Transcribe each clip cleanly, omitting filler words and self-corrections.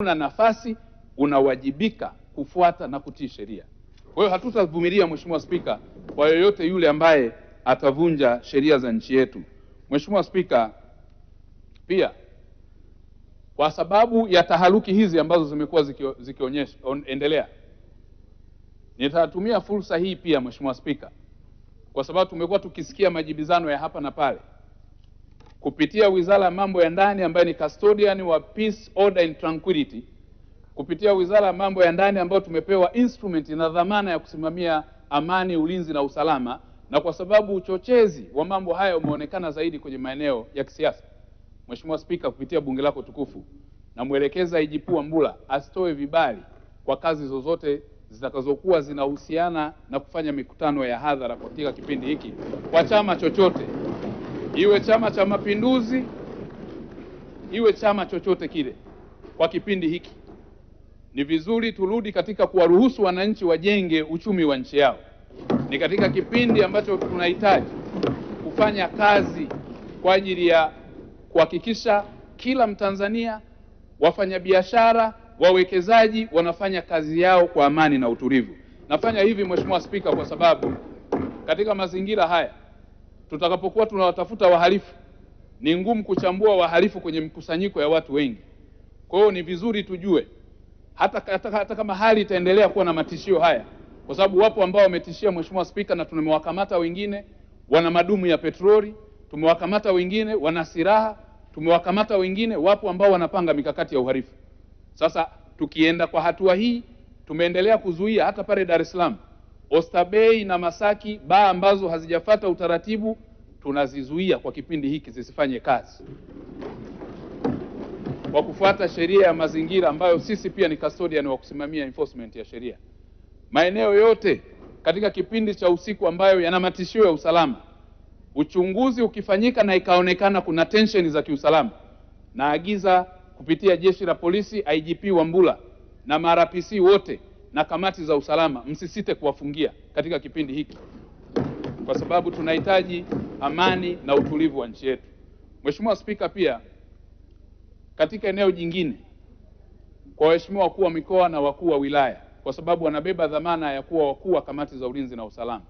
una nafasi, unawajibika kufuata na kutii sheria. Kwa hiyo hatutavumilia, Mheshimiwa Spika, kwa yoyote yule ambaye atavunja sheria za nchi yetu. Mheshimiwa Spika, pia kwa sababu ya taharuki hizi ambazo zimekuwa endelea, nitatumia fursa hii pia, Mheshimiwa Spika, kwa sababu tumekuwa tukisikia majibizano ya hapa na pale kupitia Wizara ya Mambo ya Ndani ambayo ni custodian wa peace, order and tranquility, kupitia Wizara ya Mambo ya Ndani ambayo tumepewa instrument na dhamana ya kusimamia amani, ulinzi na usalama, na kwa sababu uchochezi wa mambo haya umeonekana zaidi kwenye maeneo ya kisiasa, Mheshimiwa Spika, kupitia bunge lako tukufu, na mwelekeza IGP Wambura asitoe vibali kwa kazi zozote zitakazokuwa zinahusiana na kufanya mikutano ya hadhara katika kipindi hiki kwa chama chochote, iwe Chama cha Mapinduzi, iwe chama chochote kile. Kwa kipindi hiki ni vizuri turudi katika kuwaruhusu wananchi wajenge uchumi wa nchi yao. Ni katika kipindi ambacho tunahitaji kufanya kazi kwa ajili ya kuhakikisha kila Mtanzania, wafanyabiashara, wawekezaji wanafanya kazi yao kwa amani na utulivu. Nafanya hivi, Mheshimiwa Spika, kwa sababu katika mazingira haya tutakapokuwa tunawatafuta wahalifu, ni ngumu kuchambua wahalifu kwenye mkusanyiko ya watu wengi. Kwa hiyo ni vizuri tujue hata kama hali itaendelea kuwa na matishio haya, kwa sababu wapo ambao wametishia, Mheshimiwa Spika, na tumewakamata wengine wana madumu ya petroli, tumewakamata wengine wana silaha, tumewakamata wengine, wapo ambao wanapanga mikakati ya uhalifu. Sasa tukienda kwa hatua hii, tumeendelea kuzuia hata pale Dar es Salaam, Oysterbay na Masaki, baa ambazo hazijafuata utaratibu tunazizuia kwa kipindi hiki zisifanye kazi kwa kufuata sheria ya mazingira ambayo sisi pia ni custodian wa kusimamia enforcement ya sheria. Maeneo yote katika kipindi cha usiku ambayo yana matishio ya usalama, uchunguzi ukifanyika na ikaonekana kuna tension za kiusalama, naagiza kupitia jeshi la polisi, IGP Wambura na MRPC wote na kamati za usalama, msisite kuwafungia katika kipindi hiki, kwa sababu tunahitaji amani na utulivu wa nchi yetu. Mheshimiwa Spika, pia katika eneo jingine, kwa waheshimiwa wakuu wa mikoa na wakuu wa wilaya, kwa sababu wanabeba dhamana ya kuwa wakuu wa kamati za ulinzi na usalama,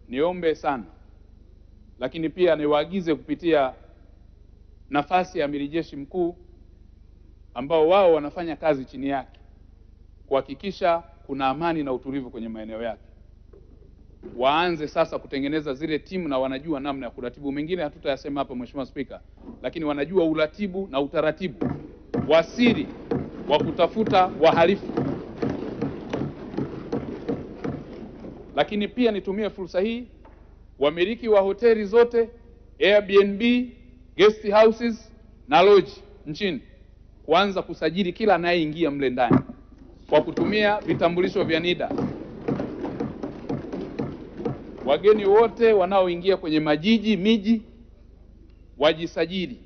niombe sana, lakini pia niwaagize kupitia nafasi ya Amiri Jeshi Mkuu ambao wao wanafanya kazi chini yake kuhakikisha kuna amani na utulivu kwenye maeneo yake, waanze sasa kutengeneza zile timu, na wanajua namna ya kuratibu. Mengine hatutayasema hapa, Mheshimiwa Spika, lakini wanajua uratibu na utaratibu wa siri wa kutafuta wahalifu. Lakini pia nitumie fursa hii, wamiliki wa hoteli zote, Airbnb, guest houses na lodge nchini kuanza kusajili kila anayeingia mle ndani kwa kutumia vitambulisho vya NIDA. Wageni wote wanaoingia kwenye miji wajisajili.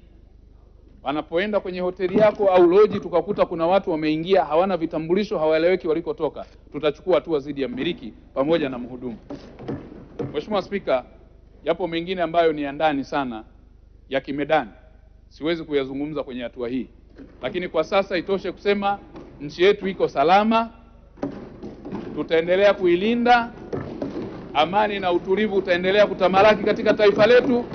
Wanapoenda kwenye hoteli yako au lodge tukakuta kuna watu wameingia hawana vitambulisho, hawaeleweki walikotoka, tutachukua hatua dhidi ya mmiliki pamoja na mhudumu. Mheshimiwa Spika, yapo mengine ambayo ni ya ndani sana ya kimedani, siwezi kuyazungumza kwenye hatua hii, lakini kwa sasa itoshe kusema nchi yetu iko salama, tutaendelea kuilinda, amani na utulivu utaendelea kutamalaki katika taifa letu,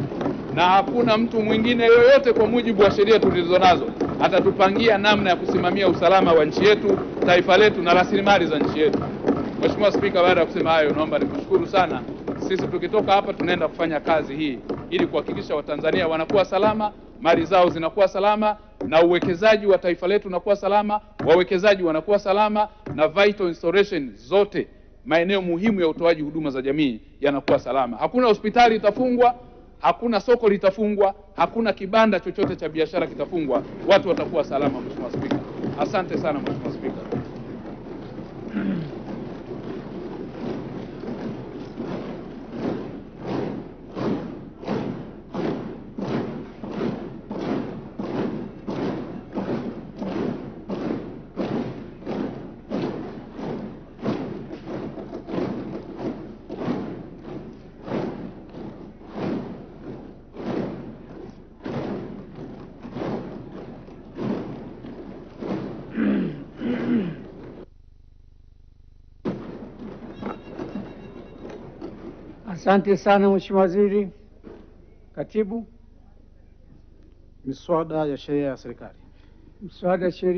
na hakuna mtu mwingine yoyote kwa mujibu wa sheria tulizonazo atatupangia namna ya kusimamia usalama wa nchi yetu, taifa letu na rasilimali za nchi yetu. Mheshimiwa Spika, baada ya kusema hayo, naomba nikushukuru sana. Sisi tukitoka hapa tunaenda kufanya kazi hii ili kuhakikisha Watanzania wanakuwa salama, mali zao zinakuwa salama, na uwekezaji wa taifa letu unakuwa salama, wawekezaji wanakuwa salama, na vital installation zote, maeneo muhimu ya utoaji huduma za jamii yanakuwa salama. Hakuna hospitali itafungwa, hakuna soko litafungwa, hakuna kibanda chochote cha biashara kitafungwa. Watu watakuwa salama, Mheshimiwa Spika. Asante sana, Mheshimiwa Spika. Asante sana Mheshimiwa Waziri. Katibu. Miswada ya sheria ya serikali. Mswada sheria